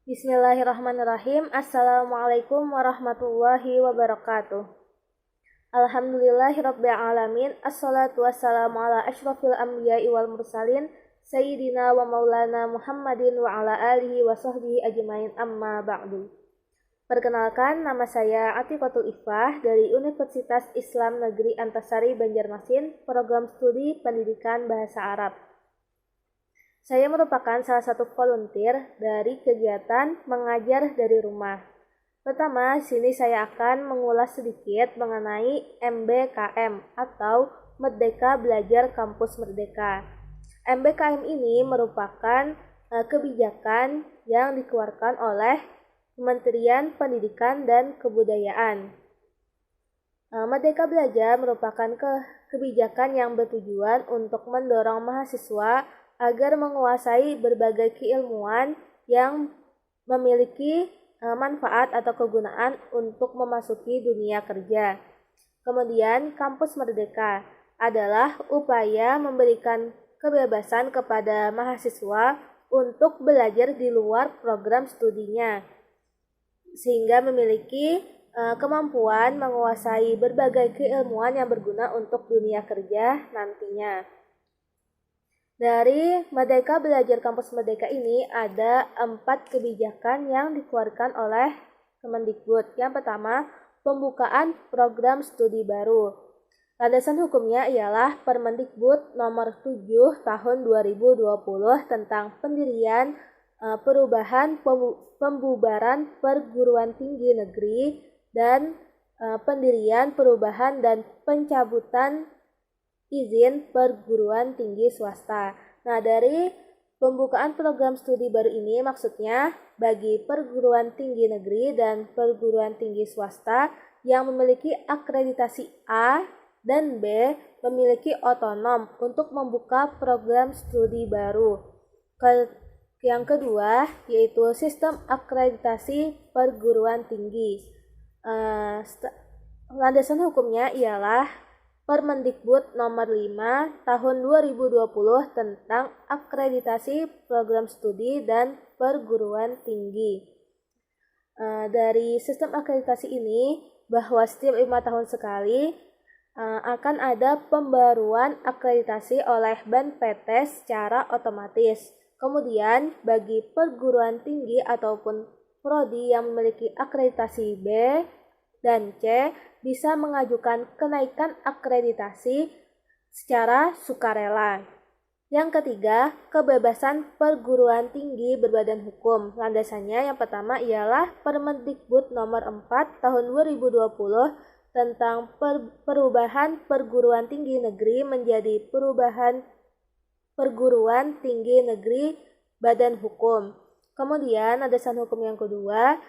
Bismillahirrahmanirrahim. Assalamualaikum warahmatullahi wabarakatuh. Alhamdulillahirabbil alamin. Assalatu wassalamu ala asyrafil anbiya'i wal mursalin sayyidina wa maulana Muhammadin wa ala alihi wa sahbihi ajmain, amma ba'du. Perkenalkan, nama saya Atiqatul Ifah dari Universitas Islam Negeri Antasari Banjarmasin, program studi Pendidikan Bahasa Arab. Saya merupakan salah satu volunteer dari kegiatan mengajar dari rumah. Pertama, sini saya akan mengulas sedikit mengenai MBKM atau Merdeka Belajar Kampus Merdeka. MBKM ini merupakan kebijakan yang dikeluarkan oleh Kementerian Pendidikan dan Kebudayaan. Merdeka Belajar merupakan kebijakan yang bertujuan untuk mendorong mahasiswa agar menguasai berbagai keilmuan yang memiliki manfaat atau kegunaan untuk memasuki dunia kerja. Kemudian, Kampus Merdeka adalah upaya memberikan kebebasan kepada mahasiswa untuk belajar di luar program studinya, sehingga memiliki kemampuan menguasai berbagai keilmuan yang berguna untuk dunia kerja nantinya. Dari Merdeka Belajar Kampus Merdeka ini ada 4 kebijakan yang dikeluarkan oleh Kemendikbud. Yang pertama, pembukaan program studi baru. Landasan hukumnya ialah Permendikbud nomor 7 tahun 2020 tentang pendirian, perubahan, pembubaran perguruan tinggi negeri dan pendirian, perubahan dan pencabutan izin perguruan tinggi swasta. Nah, dari pembukaan program studi baru ini maksudnya bagi perguruan tinggi negeri dan perguruan tinggi swasta yang memiliki akreditasi A dan B memiliki otonom untuk membuka program studi baru. Yang kedua yaitu sistem akreditasi perguruan tinggi. Landasan hukumnya ialah Permendikbud nomor 5 tahun 2020 tentang akreditasi program studi dan perguruan tinggi. Dari sistem akreditasi ini bahwa setiap 5 tahun sekali akan ada pembaruan akreditasi oleh BNPT secara otomatis. Kemudian bagi perguruan tinggi ataupun prodi yang memiliki akreditasi B dan C bisa mengajukan kenaikan akreditasi secara sukarela. Yang ketiga, kebebasan perguruan tinggi berbadan hukum. Landasannya yang pertama ialah Permendikbud nomor 4 tahun 2020 tentang perubahan perguruan tinggi negeri menjadi perubahan perguruan tinggi negeri badan hukum. Kemudian landasan hukum yang kedua,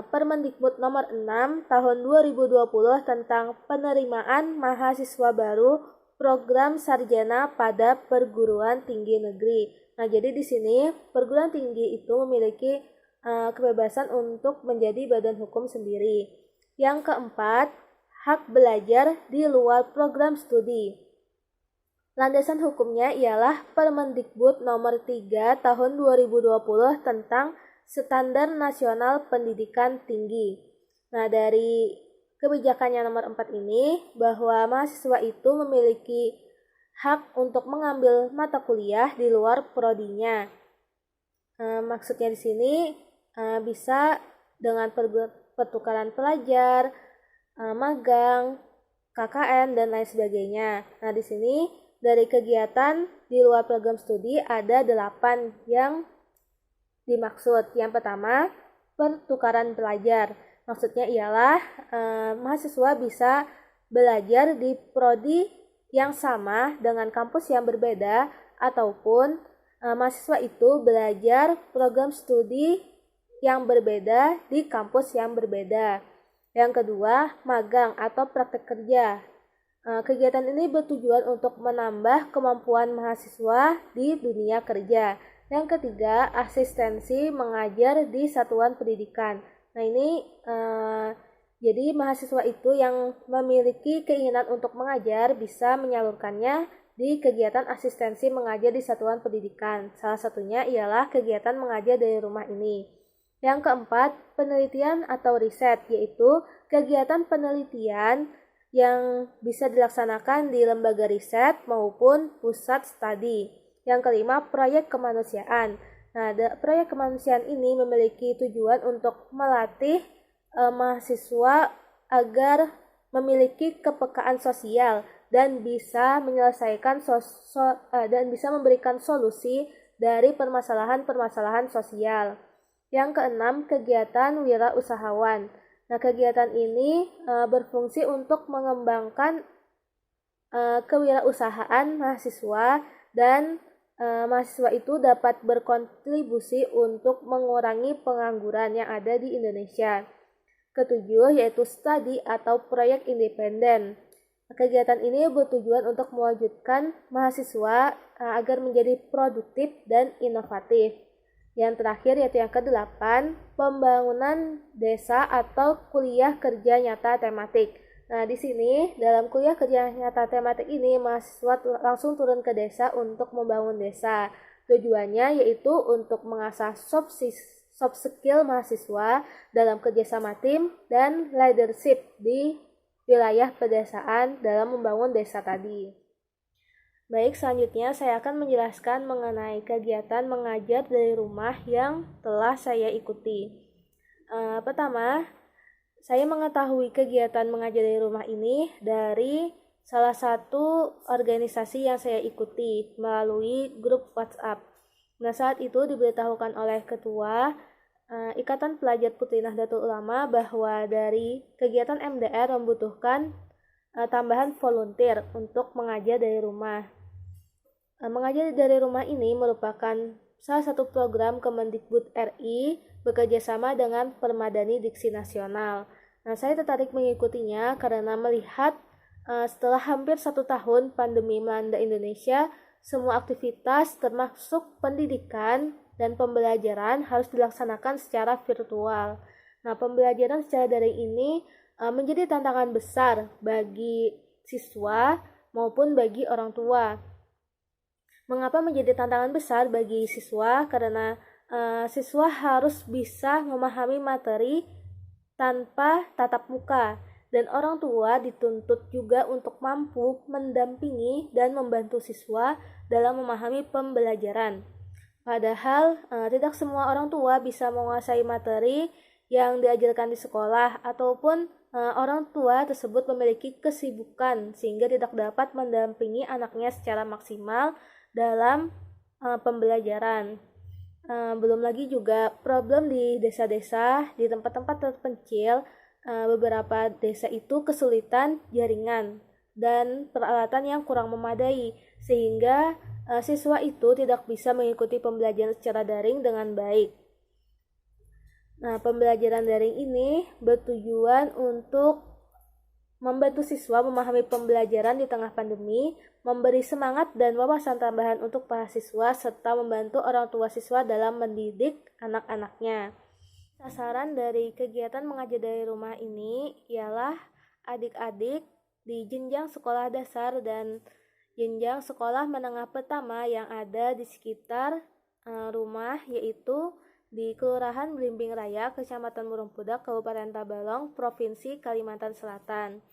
Permendikbud nomor 6 tahun 2020 tentang penerimaan mahasiswa baru program sarjana pada perguruan tinggi negeri. Nah, jadi di sini perguruan tinggi itu memiliki kebebasan untuk menjadi badan hukum sendiri. Yang keempat, hak belajar di luar program studi. Landasan hukumnya ialah Permendikbud nomor 3 tahun 2020 tentang Standar Nasional Pendidikan Tinggi. Nah, dari kebijakannya nomor 4 ini bahwa mahasiswa itu memiliki hak untuk mengambil mata kuliah di luar prodinya. Maksudnya di sini bisa dengan pertukaran pelajar, magang, KKN dan lain sebagainya. Nah, di sini dari kegiatan di luar program studi ada 8 yang dimaksud. Yang pertama, pertukaran pelajar. Maksudnya ialah mahasiswa bisa belajar di prodi yang sama dengan kampus yang berbeda ataupun mahasiswa itu belajar program studi yang berbeda di kampus yang berbeda. Yang kedua, magang atau praktek kerja. Kegiatan ini bertujuan untuk menambah kemampuan mahasiswa di dunia kerja. Yang ketiga, asistensi mengajar di satuan pendidikan. Nah, ini jadi mahasiswa itu yang memiliki keinginan untuk mengajar bisa menyalurkannya di kegiatan asistensi mengajar di satuan pendidikan. Salah satunya ialah kegiatan mengajar dari rumah ini. Yang keempat, penelitian atau riset, yaitu kegiatan penelitian yang bisa dilaksanakan di lembaga riset maupun pusat studi. Yang kelima, proyek kemanusiaan. Nah, proyek kemanusiaan ini memiliki tujuan untuk melatih mahasiswa agar memiliki kepekaan sosial dan bisa menyelesaikan dan bisa memberikan solusi dari permasalahan-permasalahan sosial. Yang keenam, kegiatan wirausahawan. Nah, kegiatan ini berfungsi untuk mengembangkan kewirausahaan mahasiswa dan mahasiswa itu dapat berkontribusi untuk mengurangi pengangguran yang ada di Indonesia. Ketujuh, yaitu studi atau proyek independen. Kegiatan ini bertujuan untuk mewujudkan mahasiswa agar menjadi produktif dan inovatif. Yang terakhir yaitu yang kedelapan, pembangunan desa atau kuliah kerja nyata tematik. Nah, di sini dalam kuliah kerja nyata tematik ini mahasiswa langsung turun ke desa untuk membangun desa. Tujuannya yaitu untuk mengasah soft skill mahasiswa dalam kerjasama tim dan leadership di wilayah pedesaan dalam membangun desa tadi. Baik, selanjutnya saya akan menjelaskan mengenai kegiatan mengajar dari rumah yang telah saya ikuti. Pertama, saya mengetahui kegiatan mengajar dari rumah ini dari salah satu organisasi yang saya ikuti melalui grup WhatsApp. Nah, saat itu diberitahukan oleh Ketua Ikatan Pelajar Putri Nahdlatul Ulama bahwa dari kegiatan MDR membutuhkan tambahan volunteer untuk mengajar dari rumah. Mengajar dari rumah ini merupakan salah satu program Kemendikbud RI bekerjasama dengan Permadani Diksi Nasional. Nah, saya tertarik mengikutinya karena melihat setelah hampir 1 tahun pandemi melanda Indonesia, semua aktivitas termasuk pendidikan dan pembelajaran harus dilaksanakan secara virtual. Nah, pembelajaran secara daring ini menjadi tantangan besar bagi siswa maupun bagi orang tua. Mengapa menjadi tantangan besar bagi siswa? Karena siswa harus bisa memahami materi tanpa tatap muka, dan orang tua dituntut juga untuk mampu mendampingi dan membantu siswa dalam memahami pembelajaran. Padahal tidak semua orang tua bisa menguasai materi yang diajarkan di sekolah, ataupun orang tua tersebut memiliki kesibukan sehingga tidak dapat mendampingi anaknya secara maksimal dalam pembelajaran. Belum lagi juga problem di desa-desa, di tempat-tempat terpencil, beberapa desa itu kesulitan jaringan dan peralatan yang kurang memadai, sehingga siswa itu tidak bisa mengikuti pembelajaran secara daring dengan baik. Nah, pembelajaran daring ini bertujuan untuk membantu siswa memahami pembelajaran di tengah pandemi, memberi semangat dan wawasan tambahan untuk para siswa, serta membantu orang tua siswa dalam mendidik anak-anaknya. Sasaran dari kegiatan mengajar dari rumah ini ialah adik-adik di jenjang sekolah dasar dan jenjang sekolah menengah pertama yang ada di sekitar rumah, yaitu di Kelurahan Blimbing Raya, Kecamatan Murung Pudak, Kabupaten Tabalong, Provinsi Kalimantan Selatan.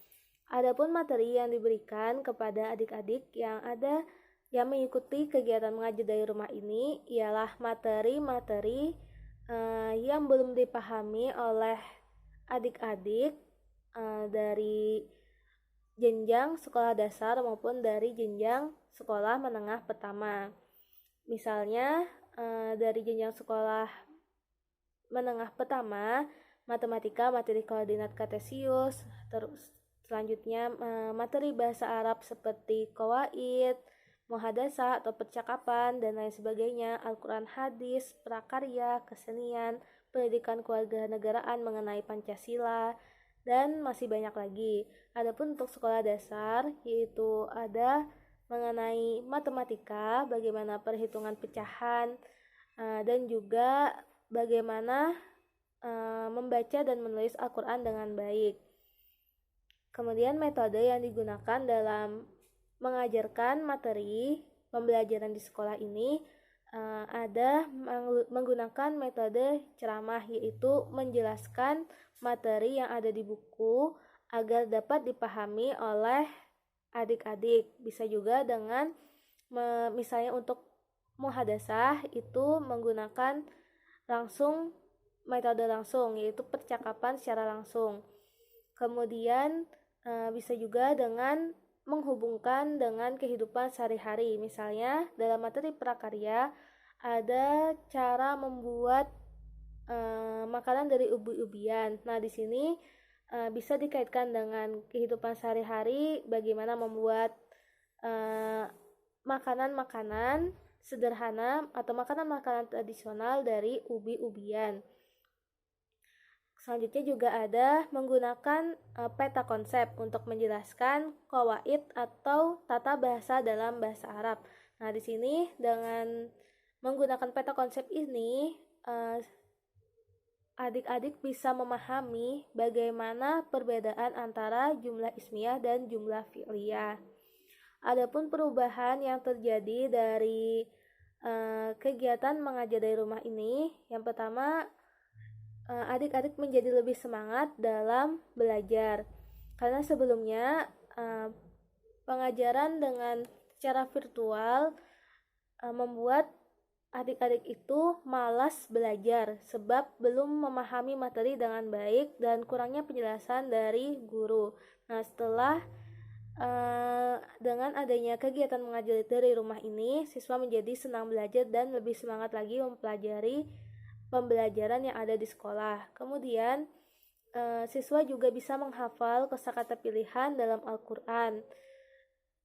Adapun materi yang diberikan kepada adik-adik yang mengikuti kegiatan mengajar dari rumah ini ialah materi-materi yang belum dipahami oleh adik-adik dari jenjang sekolah dasar maupun dari jenjang sekolah menengah pertama. Misalnya dari jenjang sekolah menengah pertama, matematika, materi koordinat kartesius, terus selanjutnya materi bahasa Arab seperti qawaid, muhadasah atau percakapan dan lain sebagainya, Al-Quran, hadis, prakarya, kesenian, pendidikan kewarganegaraan mengenai Pancasila, dan masih banyak lagi. Adapun untuk sekolah dasar, yaitu ada mengenai matematika, bagaimana perhitungan pecahan, dan juga bagaimana membaca dan menulis Al-Quran dengan baik. Kemudian metode yang digunakan dalam mengajarkan materi pembelajaran di sekolah ini ada menggunakan metode ceramah, yaitu menjelaskan materi yang ada di buku agar dapat dipahami oleh adik-adik. Bisa juga dengan misalnya untuk muhadasah itu menggunakan metode langsung, yaitu percakapan secara langsung. Kemudian bisa juga dengan menghubungkan dengan kehidupan sehari-hari. Misalnya dalam materi prakarya ada cara membuat makanan dari ubi-ubian. Nah, di sini bisa dikaitkan dengan kehidupan sehari-hari, bagaimana membuat makanan-makanan sederhana atau makanan-makanan tradisional dari ubi-ubian. Selanjutnya juga ada menggunakan peta konsep untuk menjelaskan qawaid atau tata bahasa dalam bahasa Arab. Nah, di sini dengan menggunakan peta konsep ini, adik-adik bisa memahami bagaimana perbedaan antara jumlah ismiyah dan jumlah fi'liyah. Adapun perubahan yang terjadi dari kegiatan mengajar dari rumah ini, yang pertama, adik-adik menjadi lebih semangat dalam belajar. Karena sebelumnya pengajaran dengan secara virtual membuat adik-adik itu malas belajar sebab belum memahami materi dengan baik dan kurangnya penjelasan dari guru. Nah, setelah dengan adanya kegiatan mengajar dari rumah ini, siswa menjadi senang belajar dan lebih semangat lagi mempelajari pembelajaran yang ada di sekolah. Kemudian siswa juga bisa menghafal kosakata pilihan dalam Al-Quran.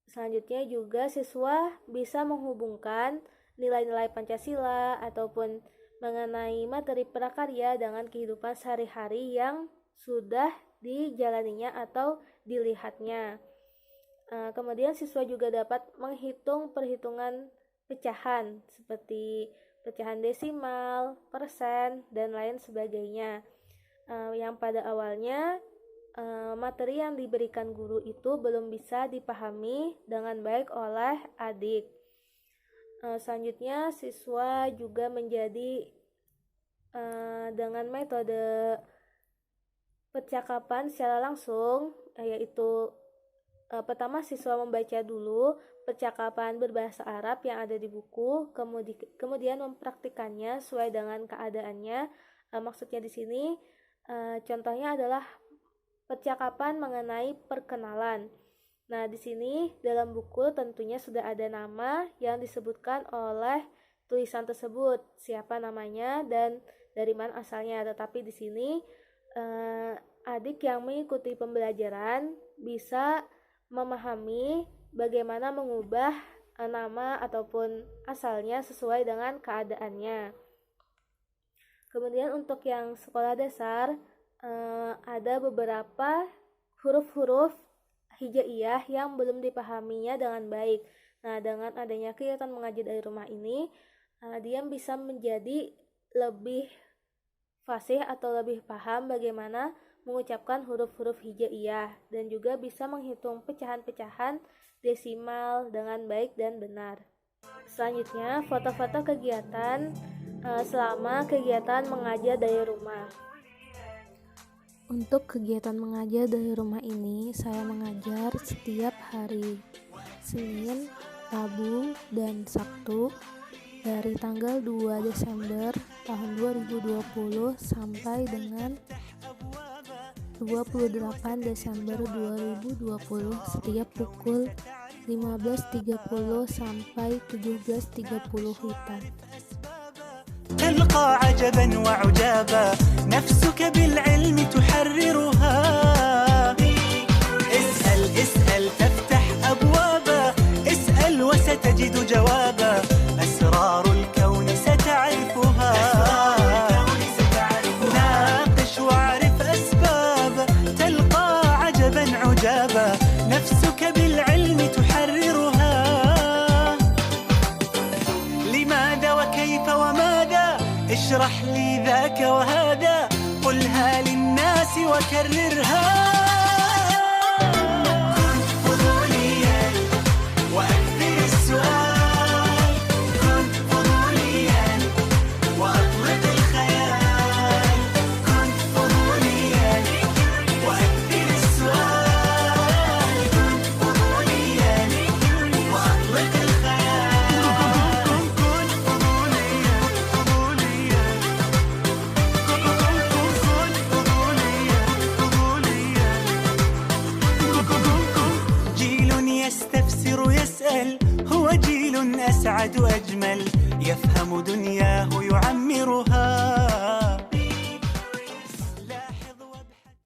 Selanjutnya juga siswa bisa menghubungkan nilai-nilai Pancasila ataupun mengenai materi prakarya dengan kehidupan sehari-hari yang sudah dijalaninya atau dilihatnya. Kemudian siswa juga dapat menghitung perhitungan pecahan seperti pecahan desimal, persen, dan lain sebagainya. Yang pada awalnya materi yang diberikan guru itu belum bisa dipahami dengan baik oleh adik. Selanjutnya siswa juga menjadi dengan metode percakapan secara langsung, yaitu pertama siswa membaca dulu percakapan berbahasa Arab yang ada di buku, kemudian mempraktikannya sesuai dengan keadaannya. Maksudnya di sini contohnya adalah percakapan mengenai perkenalan. Nah, di sini dalam buku tentunya sudah ada nama yang disebutkan oleh tulisan tersebut, siapa namanya dan dari mana asalnya. Tetapi di sini adik yang mengikuti pembelajaran bisa memahami bagaimana mengubah nama ataupun asalnya sesuai dengan keadaannya. Kemudian untuk yang sekolah dasar ada beberapa huruf-huruf hijaiyah yang belum dipahaminya dengan baik. Nah, dengan adanya kegiatan mengajar dari rumah ini, dia bisa menjadi lebih fasih atau lebih paham bagaimana mengucapkan huruf-huruf hijaiyah dan juga bisa menghitung pecahan-pecahan desimal dengan baik dan benar. Selanjutnya, foto-foto kegiatan selama kegiatan mengajar dari rumah. Untuk kegiatan mengajar dari rumah ini, saya mengajar setiap hari Senin, Rabu, dan Sabtu dari tanggal 2 Desember tahun 2020 sampai dengan 28 Desember 2020 setiap pukul 15.30 sampai 17.30 WITA. تلقى عجبا وعجابا نفسك بالعلم تحررها اسأل تفتح أبوابا اسأل وستجد جوابا أسرار الكون ستعرفها ناقش واعرف أسبابا تلقى عجبا عجابا نفسك بالعلم تحررها لماذا وكيف وماذا اشرح لي ذاك وهذا قلها للناس وكررها كن فضوليا وأكثر السؤال كن فضوليا أسعد أجمل، يفهم دنياه يعمرها.